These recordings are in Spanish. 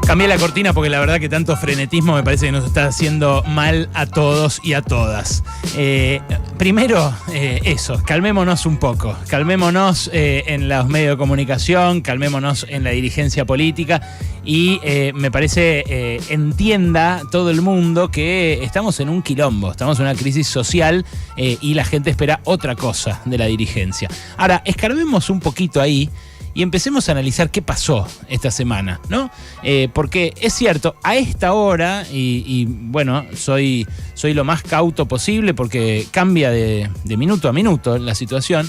Cambié la cortina porque la verdad que tanto frenetismo me parece que nos está haciendo mal a todos y a todas. Primero, eso, calmémonos un poco. Calmémonos en los medios de comunicación, calmémonos en la dirigencia política y me parece entienda todo el mundo que estamos en un quilombo, estamos en una crisis social y la gente espera otra cosa de la dirigencia. Ahora, escarbemos un poquito ahí y empecemos a analizar qué pasó esta semana, ¿no? Porque es cierto, a esta hora, y bueno, soy lo más cauto posible porque cambia de minuto a minuto la situación,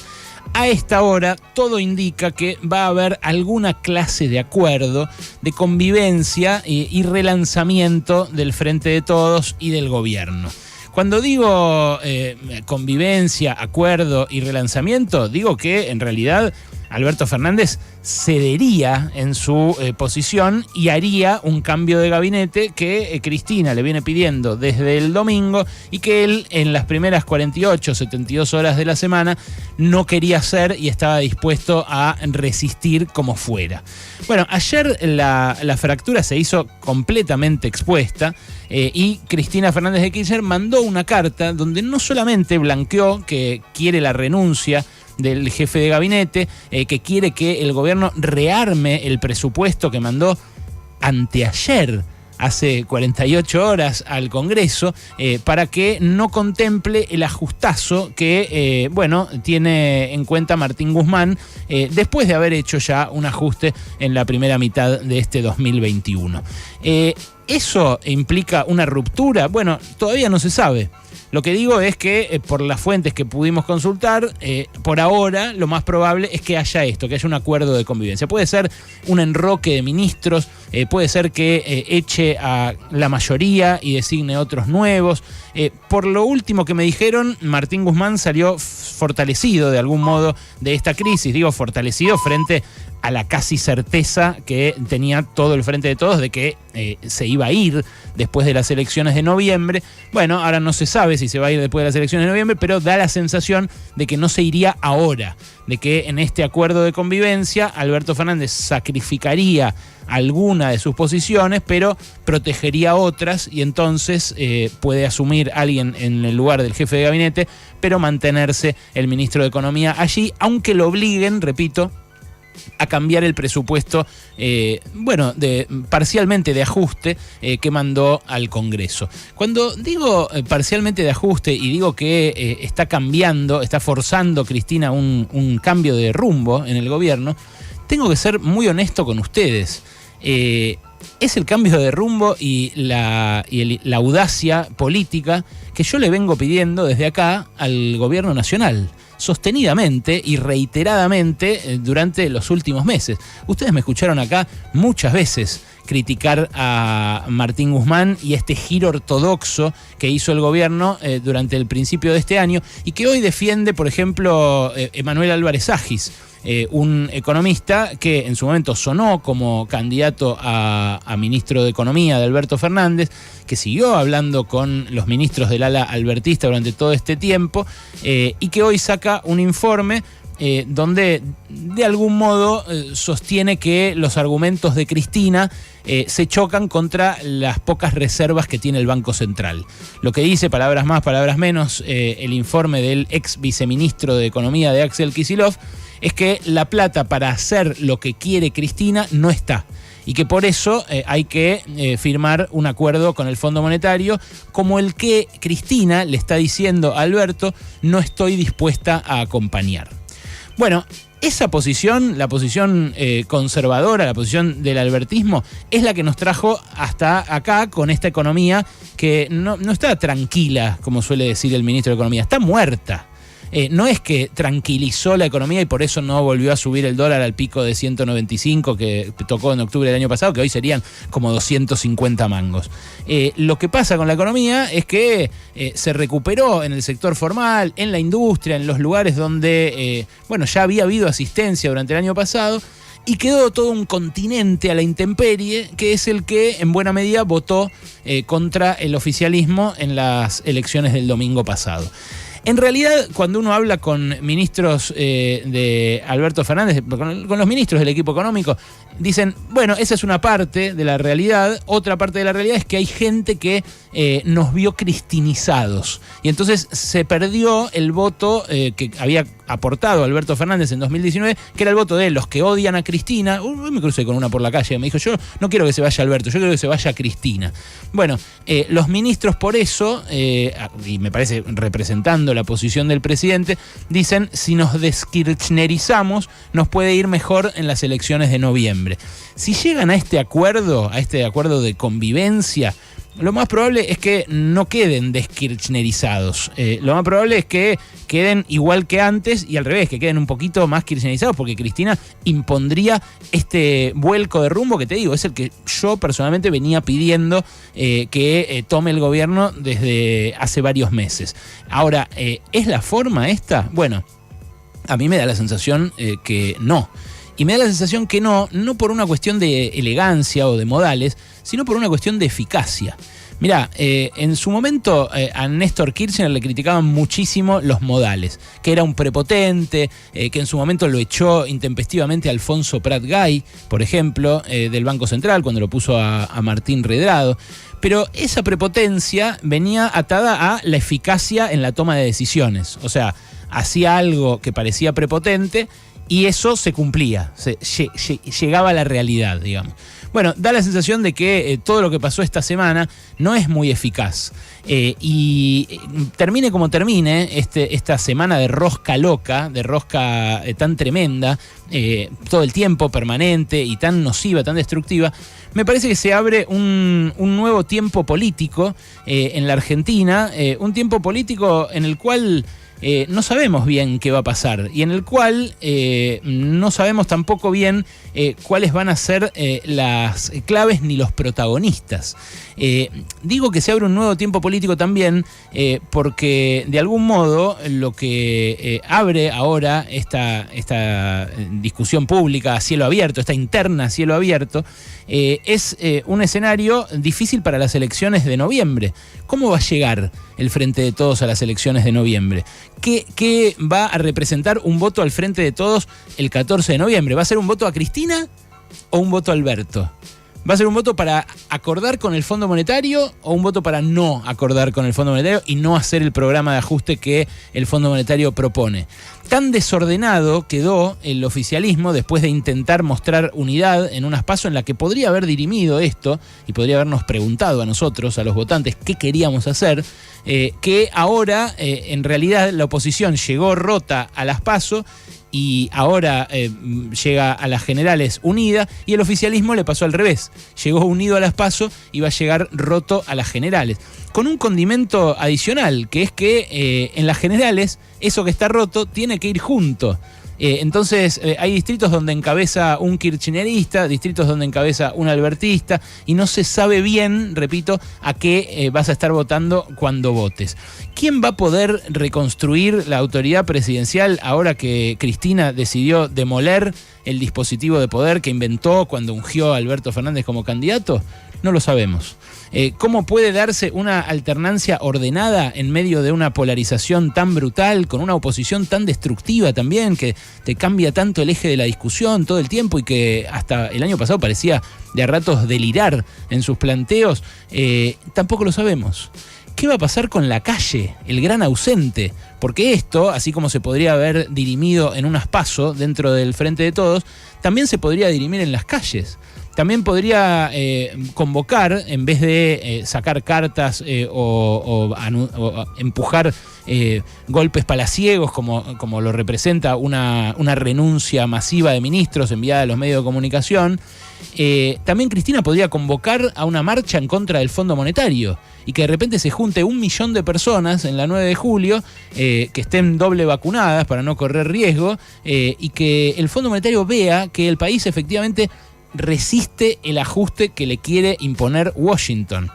a esta hora todo indica que va a haber alguna clase de acuerdo, de convivencia y relanzamiento del Frente de Todos y del gobierno. Cuando digo convivencia, acuerdo y relanzamiento, digo que en realidad Alberto Fernández cedería en su posición y haría un cambio de gabinete que Cristina le viene pidiendo desde el domingo y que él en las primeras 48, 72 horas de la semana no quería hacer y estaba dispuesto a resistir como fuera. Bueno, ayer la fractura se hizo completamente expuesta y Cristina Fernández de Kirchner mandó una carta donde no solamente blanqueó que quiere la renuncia del jefe de gabinete, que quiere que el gobierno rearme el presupuesto que mandó anteayer, hace 48 horas al Congreso, para que no contemple el ajustazo que, tiene en cuenta Martín Guzmán, después de haber hecho ya un ajuste en la primera mitad de este 2021. ¿Eso implica una ruptura? Bueno, todavía no se sabe. Lo que digo es que por las fuentes que pudimos consultar, por ahora lo más probable es que haya esto, que haya un acuerdo de convivencia. Puede ser un enroque de ministros, puede ser que eche a la mayoría y designe otros nuevos. Por lo último que me dijeron, Martín Guzmán salió fortalecido de algún modo de esta crisis. Digo fortalecido frente a la casi certeza que tenía todo el Frente de Todos de que se iba a ir después de las elecciones de noviembre. Bueno, ahora no se sabe si se va a ir después de las elecciones de noviembre, pero da la sensación de que no se iría ahora, de que en este acuerdo de convivencia Alberto Fernández sacrificaría alguna de sus posiciones, pero protegería otras y entonces puede asumir alguien en el lugar del jefe de gabinete, pero mantenerse el ministro de Economía allí, aunque lo obliguen, repito, a cambiar el presupuesto, parcialmente de ajuste que mandó al Congreso. Cuando digo parcialmente de ajuste y digo que está cambiando, está forzando Cristina un cambio de rumbo en el gobierno, tengo que ser muy honesto con ustedes. Es el cambio de rumbo y la audacia política que yo le vengo pidiendo desde acá al gobierno nacional, sostenidamente y reiteradamente durante los últimos meses. Ustedes me escucharon acá muchas veces criticar a Martín Guzmán y este giro ortodoxo que hizo el gobierno durante el principio de este año y que hoy defiende, por ejemplo, Emanuel Álvarez Agis, un economista que en su momento sonó como candidato a ministro de Economía de Alberto Fernández, que siguió hablando con los ministros del ala albertista durante todo este tiempo y que hoy saca un informe donde de algún modo sostiene que los argumentos de Cristina se chocan contra las pocas reservas que tiene el Banco Central. Lo que dice, palabras más, palabras menos, el informe del ex viceministro de Economía de Axel Kicillof, es que la plata para hacer lo que quiere Cristina no está. Y que por eso hay que firmar un acuerdo con el Fondo Monetario, como el que Cristina le está diciendo a Alberto, no estoy dispuesta a acompañar. Bueno, esa posición, la posición conservadora, la posición del albertismo, es la que nos trajo hasta acá con esta economía que no está tranquila, como suele decir el ministro de Economía, está muerta. No es que tranquilizó la economía y por eso no volvió a subir el dólar al pico de 195 que tocó en octubre del año pasado, que hoy serían como 250 mangos. Lo que pasa con la economía es que se recuperó en el sector formal, en la industria, en los lugares donde ya había habido asistencia durante el año pasado, y quedó todo un continente a la intemperie, que es el que en buena medida votó contra el oficialismo en las elecciones del domingo pasado. En realidad, cuando uno habla con ministros de Alberto Fernández, con los ministros del equipo económico, dicen, bueno, esa es una parte de la realidad, otra parte de la realidad es que hay gente que nos vio cristinizados. Y entonces se perdió el voto que había aportado Alberto Fernández en 2019, que era el voto de los que odian a Cristina. Me crucé con una por la calle, me dijo, yo no quiero que se vaya Alberto, yo quiero que se vaya Cristina. Bueno, los ministros por eso, y me parece representando la posición del presidente, dicen, si nos deskirchnerizamos, nos puede ir mejor en las elecciones de noviembre. Si llegan a este acuerdo de convivencia, lo más probable es que no queden deskirchnerizados. Lo más probable es que queden igual que antes y al revés, que queden un poquito más kirchnerizados, porque Cristina impondría este vuelco de rumbo que te digo, es el que yo personalmente venía pidiendo que tome el gobierno desde hace varios meses. Ahora, ¿es la forma esta? Bueno, a mí me da la sensación que no. Y me da la sensación que no por una cuestión de elegancia o de modales, sino por una cuestión de eficacia. Mirá, en su momento a Néstor Kirchner le criticaban muchísimo los modales, que era un prepotente, que en su momento lo echó intempestivamente Alfonso Prat Gay, por ejemplo, del Banco Central, cuando lo puso a Martín Redrado. Pero esa prepotencia venía atada a la eficacia en la toma de decisiones. O sea, hacía algo que parecía prepotente y eso se cumplía, llegaba a la realidad, digamos. Bueno, da la sensación de que todo lo que pasó esta semana no es muy eficaz. Y termine como termine esta semana de rosca loca, de rosca tan tremenda, todo el tiempo permanente y tan nociva, tan destructiva, me parece que se abre un nuevo tiempo político en la Argentina, un tiempo político en el cual no sabemos bien qué va a pasar y en el cual no sabemos tampoco bien cuáles van a ser las claves ni los protagonistas. Digo que se abre un nuevo tiempo político también porque de algún modo lo que abre ahora esta discusión pública a cielo abierto, esta interna a cielo abierto, es un escenario difícil para las elecciones de noviembre. ¿Cómo va a llegar el Frente de Todos a las elecciones de noviembre? ¿Qué va a representar un voto al Frente de Todos el 14 de noviembre? ¿Va a ser un voto a Cristina o un voto a Alberto? ¿Va a ser un voto para acordar con el Fondo Monetario o un voto para no acordar con el Fondo Monetario y no hacer el programa de ajuste que el Fondo Monetario propone? Tan desordenado quedó el oficialismo después de intentar mostrar unidad en unas PASO en la que podría haber dirimido esto y podría habernos preguntado a nosotros, a los votantes, qué queríamos hacer, que ahora en realidad la oposición llegó rota a las PASO y ahora llega a las generales unida y el oficialismo le pasó al revés. Llegó unido a las PASO y va a llegar roto a las generales. Con un condimento adicional, que es que en las generales eso que está roto tiene que ir junto. Entonces hay distritos donde encabeza un kirchnerista, distritos donde encabeza un albertista y no se sabe bien, repito, a qué vas a estar votando cuando votes. ¿Quién va a poder reconstruir la autoridad presidencial ahora que Cristina decidió demoler el dispositivo de poder que inventó cuando ungió a Alberto Fernández como candidato? No lo sabemos. ¿Cómo puede darse una alternancia ordenada en medio de una polarización tan brutal, con una oposición tan destructiva también, que te cambia tanto el eje de la discusión todo el tiempo y que hasta el año pasado parecía de a ratos delirar en sus planteos? Tampoco lo sabemos. ¿Qué va a pasar con la calle, el gran ausente? Porque esto, así como se podría haber dirimido en unas PASO dentro del Frente de Todos, también se podría dirimir en las calles. También podría convocar, en vez de sacar cartas o empujar golpes palaciegos, como lo representa una renuncia masiva de ministros enviada a los medios de comunicación, también Cristina podría convocar a una marcha en contra del Fondo Monetario y que de repente se junte 1 millón de personas en la 9 de julio que estén doble vacunadas para no correr riesgo y que el Fondo Monetario vea que el país efectivamente resiste el ajuste que le quiere imponer Washington.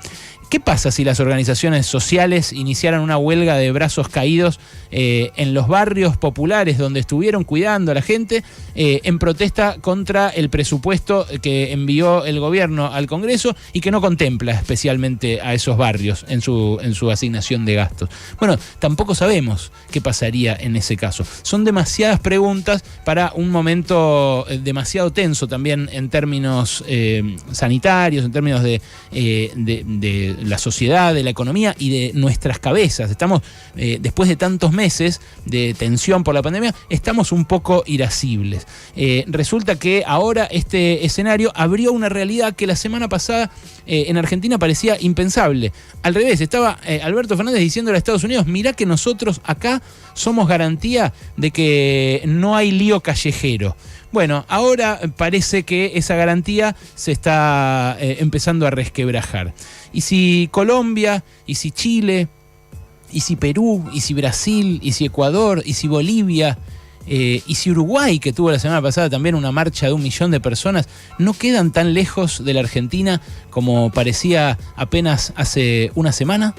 ¿Qué pasa si las organizaciones sociales iniciaran una huelga de brazos caídos en los barrios populares donde estuvieron cuidando a la gente en protesta contra el presupuesto que envió el gobierno al Congreso y que no contempla especialmente a esos barrios en su asignación de gastos? Bueno, tampoco sabemos qué pasaría en ese caso. Son demasiadas preguntas para un momento demasiado tenso también en términos sanitarios, en términos de la sociedad, de la economía y de nuestras cabezas. Estamos, después de tantos meses de tensión por la pandemia, estamos un poco irascibles. Resulta que ahora este escenario abrió una realidad que la semana pasada en Argentina parecía impensable. Al revés, estaba Alberto Fernández diciéndole a Estados Unidos: mirá que nosotros acá somos garantía de que no hay lío callejero. Bueno, ahora parece que esa garantía se está empezando a resquebrajar. Y si Colombia, y si Chile, y si Perú, y si Brasil, y si Ecuador, y si Bolivia, y si Uruguay, que tuvo la semana pasada también una marcha de 1 millón de personas, no quedan tan lejos de la Argentina como parecía apenas hace una semana.